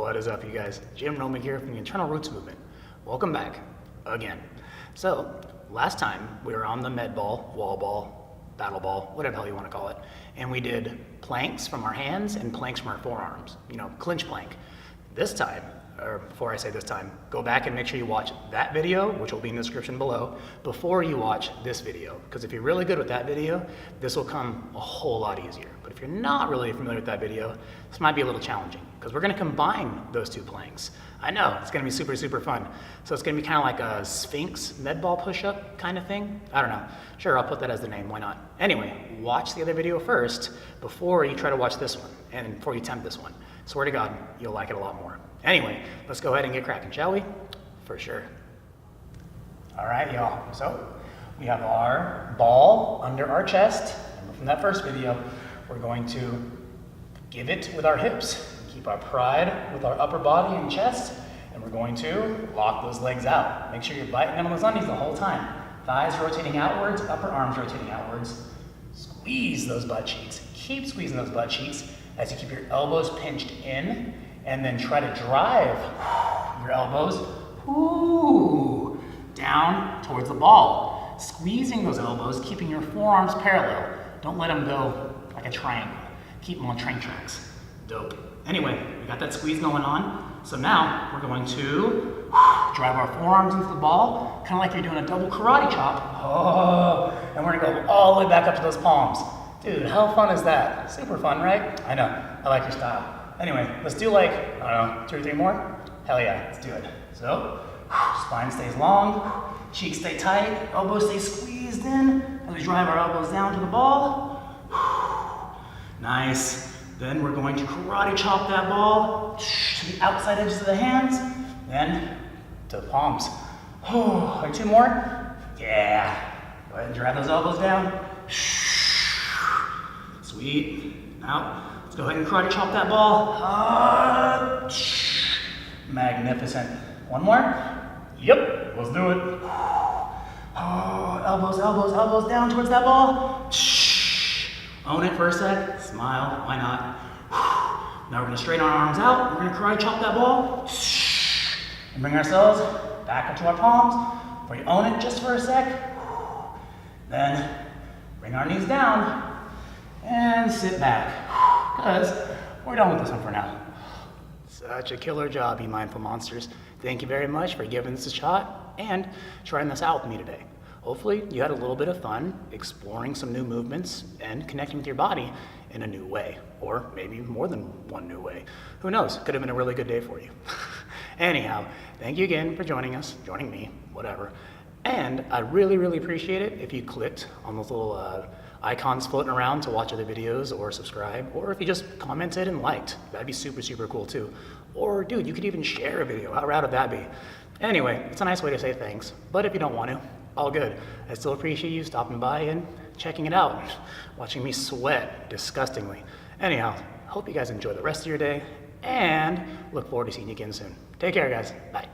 What is up, you guys? Jim Roman here from the Internal Roots Movement. Welcome back, again. So, last time we were on the med ball, wall ball, battle ball, whatever the hell you want to call it, and we did planks from our hands and planks from our forearms, clinch plank. This time, or before I say this time, go back and make sure you watch that video, which will be in the description below, before you watch this video. Because if you're really good with that video, this will come a whole lot easier. But if you're not really familiar with that video, this might be a little challenging, because we're gonna combine those two planks. I know, it's gonna be super, super fun. So it's gonna be kind of like a Sphynx med ball push-up kind of thing. I don't know. Sure, I'll put that as the name, why not? Anyway, watch the other video first before you try to watch this one, and before you attempt this one. Swear to God, you'll like it a lot more. Anyway, let's go ahead and get cracking, shall we? For sure. All right, y'all. So we have our ball under our chest. And from that first video, we're going to give it with our hips. Keep our pride with our upper body and chest. And we're going to lock those legs out. Make sure you're biting them on those undies the whole time. Thighs rotating outwards, upper arms rotating outwards. Squeeze those butt cheeks. Keep squeezing those butt cheeks as you keep your elbows pinched in. And then try to drive your elbows down towards the ball. Squeezing those elbows, keeping your forearms parallel. Don't let them go like a triangle. Keep them on train tracks. Dope. Anyway, we got that squeeze going on. So now we're going to drive our forearms into the ball, kind of like you're doing a double karate chop. Oh, and we're gonna go all the way back up to those palms. Dude, how fun is that? Super fun, right? I know, I like your style. Anyway, let's do like, I don't know, 2 or 3 more? Hell yeah, let's do it. So, spine stays long, cheeks stay tight, elbows stay squeezed in, as we drive our elbows down to the ball. Nice. Then we're going to karate chop that ball to the outside edges of the hands, then to the palms. Like 2 more? Yeah. Go ahead and drive those elbows down. Sweet. Now, let's go ahead and karate chop that ball. Magnificent. 1 more? Yep, let's do it. Elbows, elbows, elbows down towards that ball. Own it for a sec. Smile, why not? Now we're gonna straighten our arms out. We're gonna karate chop that ball. And bring ourselves back up to our palms. Where you own it just for a sec. Then bring our knees down and sit back. Because we're done with this one for now. Such a killer job, you mindful monsters. Thank you very much for giving this a shot and trying this out with me today. Hopefully you had a little bit of fun exploring some new movements and connecting with your body in a new way, or maybe more than one new way. Who knows? Could have been a really good day for you. Anyhow, thank you again for joining me, whatever. And I'd really, really appreciate it if you clicked on those little icons floating around to watch other videos or subscribe, or if you just commented and liked. That'd be super, super cool too. Or dude, you could even share a video. How rad would that be? Anyway, it's a nice way to say thanks, but if you don't want to, all good. I still appreciate you stopping by and checking it out, watching me sweat disgustingly. Anyhow, hope you guys enjoy the rest of your day, and look forward to seeing you again soon. Take care, guys. Bye.